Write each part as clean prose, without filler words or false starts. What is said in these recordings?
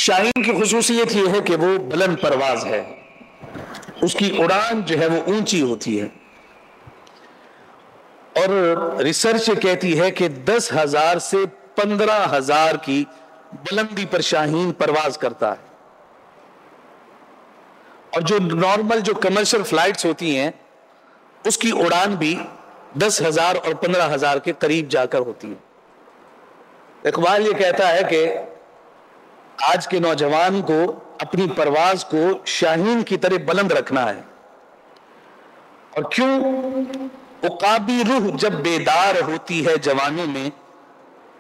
شاہین کی خصوصیت یہ ہے کہ وہ بلند پرواز ہے، اس کی اڑان جو ہے وہ اونچی ہوتی ہے، اور ریسرچ کہتی ہے کہ 10,000 سے 15,000 کی بلندی پر شاہین پرواز کرتا ہے، اور جو نارمل جو کمرشل فلائٹس ہوتی ہیں اس کی اڑان بھی 10,000 اور 15,000 کے قریب جا کر ہوتی ہے۔ اقبال یہ کہتا ہے کہ آج کے نوجوان کو اپنی پرواز کو شاہین کی طرح بلند رکھنا ہے، اور کیوں؟ عقابی روح جب بیدار ہوتی ہے جوانوں میں،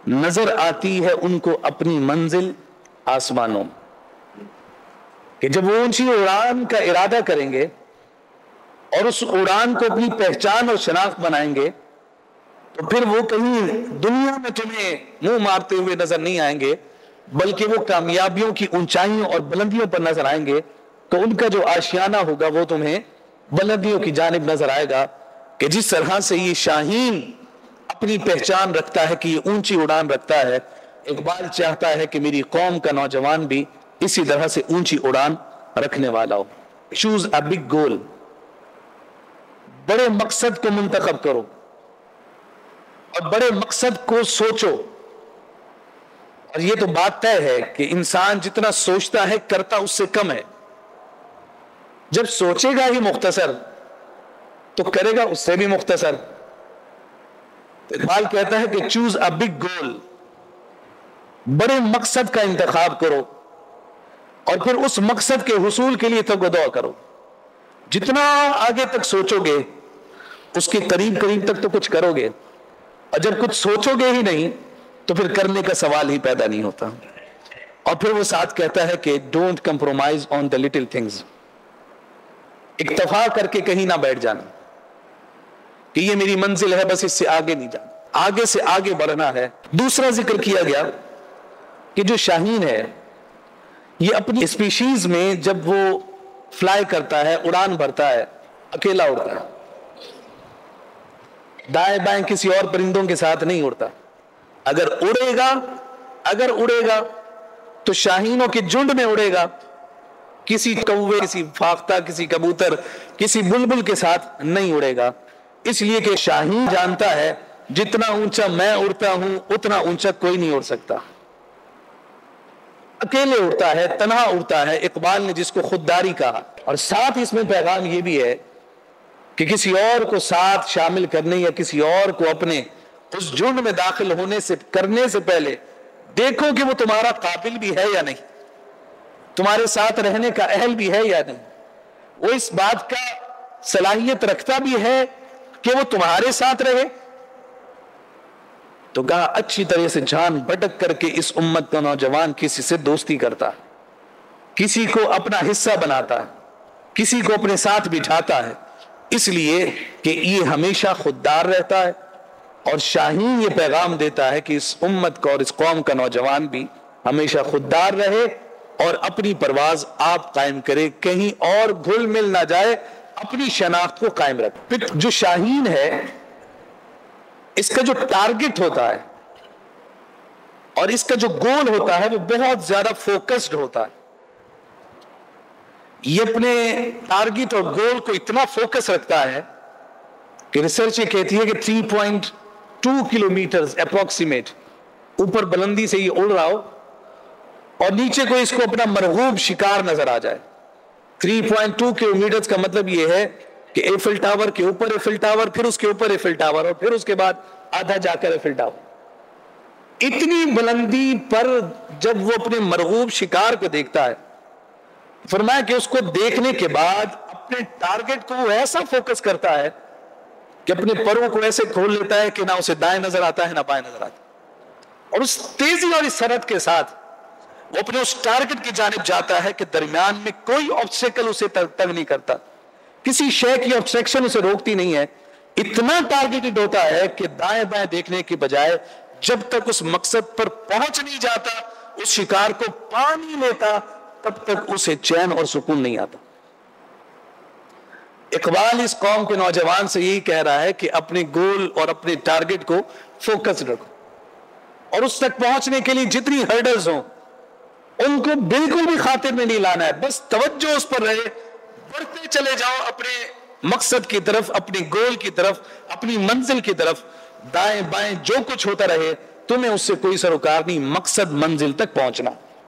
نظر آتی ہے ان کو اپنی منزل آسمانوں میں، کہ جب وہ اونچی اڑان کا ارادہ کریں گے اور اس اڑان کو اپنی پہچان اور شناخت بنائیں گے تو پھر وہ کہیں دنیا میں تمہیں منہ مارتے ہوئے نظر نہیں آئیں گے، بلکہ وہ کامیابیوں کی اونچائیوں اور بلندیوں پر نظر آئیں گے، تو ان کا جو آشیانہ ہوگا وہ تمہیں بلندیوں کی جانب نظر آئے گا، کہ جس طرح سے یہ شاہین اپنی پہچان رکھتا ہے کہ یہ اونچی اڑان رکھتا ہے، اقبال چاہتا ہے کہ میری قوم کا نوجوان بھی اسی طرح سے اونچی اڑان رکھنے والا ہو۔ چوز اے بگ گول، بڑے مقصد کو منتخب کرو اور بڑے مقصد کو سوچو، اور یہ تو بات طے ہے کہ انسان جتنا سوچتا ہے کرتا اس سے کم ہے۔ جب سوچے گا ہی مختصر تو کرے گا اس سے بھی مختصر۔ اقبال کہتا ہے کہ چوز اے بگ گول، بڑے مقصد کا انتخاب کرو اور پھر اس مقصد کے حصول کے لیے تگ و دو کرو۔ جتنا آگے تک سوچو گے اس کے قریب قریب تک تو کچھ کرو گے، اور جب کچھ سوچو گے ہی نہیں تو پھر کرنے کا سوال ہی پیدا نہیں ہوتا۔ اور پھر وہ ساتھ کہتا ہے کہ don't compromise on the little things, اکتفا کر کے کہیں نہ بیٹھ جانا کہ یہ میری منزل ہے بس اس سے آگے نہیں جانا، آگے سے آگے بڑھنا ہے۔ دوسرا ذکر کیا گیا کہ جو شاہین ہے یہ اپنی اسپیشیز میں جب وہ فلائی کرتا ہے، اڑان بھرتا ہے، اکیلا اڑتا ہے، دائیں بائیں کسی اور پرندوں کے ساتھ نہیں اڑتا۔ اگر اڑے گا تو شاہینوں کے جھنڈ میں اڑے گا، کسی کوے، کسی فاختہ، کسی کبوتر، کسی بلبل کے ساتھ نہیں اڑے گا، اس لیے کہ شاہین جانتا ہے جتنا اونچا میں اڑتا ہوں اتنا اونچا کوئی نہیں اڑ سکتا، اکیلے اڑتا ہے، تنہا اڑتا ہے۔ اقبال نے جس کو خودداری کہا، اور ساتھ اس میں پیغام یہ بھی ہے کہ کسی اور کو ساتھ شامل کرنے یا کسی اور کو اپنے اس جھنڈ میں داخل کرنے سے پہلے دیکھو کہ وہ تمہارا قابل بھی ہے یا نہیں، تمہارے ساتھ رہنے کا اہل بھی ہے یا نہیں، وہ اس بات کا صلاحیت رکھتا بھی ہے کہ وہ تمہارے ساتھ رہے۔ تو کہا اچھی طرح سے جان بھٹک کر کے اس امت کا نوجوان کسی سے دوستی کرتا ہے، کسی کو اپنا حصہ بناتا ہے، کسی کو اپنے ساتھ بٹھاتا ہے، اس لیے کہ یہ ہمیشہ خوددار رہتا ہے۔ اور شاہین یہ پیغام دیتا ہے کہ اس امت کا اور اس قوم کا نوجوان بھی ہمیشہ خوددار رہے اور اپنی پرواز آپ قائم کرے، کہیں اور گھل مل نہ جائے، اپنی شناخت کو قائم رکھے۔ پھر جو شاہین ہے اس کا جو ٹارگٹ ہوتا ہے اور اس کا جو گول ہوتا ہے وہ بہت زیادہ فوکسڈ ہوتا ہے۔ یہ اپنے ٹارگٹ اور گول کو اتنا فوکس رکھتا ہے کہ ریسرچ یہ کہتی ہے کہ 3.2 کلومیٹرز اپروکسیمیٹ اوپر بلندی سے یہ اڑ رہا ہو اور نیچے کو اس کو اپنا مرغوب شکار نظر آ جائے۔ 3.2 کلومیٹرز کا مطلب یہ ہے کہ ایفل ٹاور کے اوپر ایفل ٹاور، پھر اس کے اوپر ایفل ٹاور، اور پھر اس کے بعد آدھا جا کر ایفل ٹاور۔ اتنی بلندی پر جب وہ اپنے مرغوب شکار کو دیکھتا ہے، فرمایا کہ اس کو دیکھنے کے بعد اپنے ٹارگٹ کو وہ ایسا فوکس کرتا ہے کہ اپنے پروں کو ایسے کھول لیتا ہے کہ نہ اسے دائیں نظر آتا ہے نہ بائیں نظر آتا ہے، اور اس تیزی اور اس سرعت کے ساتھ وہ اپنے اس ٹارگٹ کی جانب جاتا ہے کہ درمیان میں کوئی آبسٹیکل اسے تنگ نہیں کرتا، کسی شے کی آبسٹریکشن اسے روکتی نہیں ہے، اتنا ٹارگیٹڈ ہوتا ہے کہ دائیں بائیں دیکھنے کی بجائے جب تک اس مقصد پر پہنچ نہیں جاتا، اس شکار کو پا نہیں لیتا، تب تک اسے چین اور سکون نہیں آتا۔ اقبال اس قوم کے نوجوان سے یہی کہہ رہا ہے کہ اپنے گول اور اپنے ٹارگٹ کو فوکس رکھو، اور اس تک پہنچنے کے لیے جتنی ہرڈلز ہوں ان کو بالکل بھی خاطر میں نہیں لانا ہے، بس توجہ اس پر رہے، بڑھتے چلے جاؤ اپنے مقصد کی طرف، اپنی گول کی طرف، اپنی منزل کی طرف، دائیں بائیں جو کچھ ہوتا رہے تمہیں اس سے کوئی سروکار نہیں، مقصد منزل تک پہنچنا.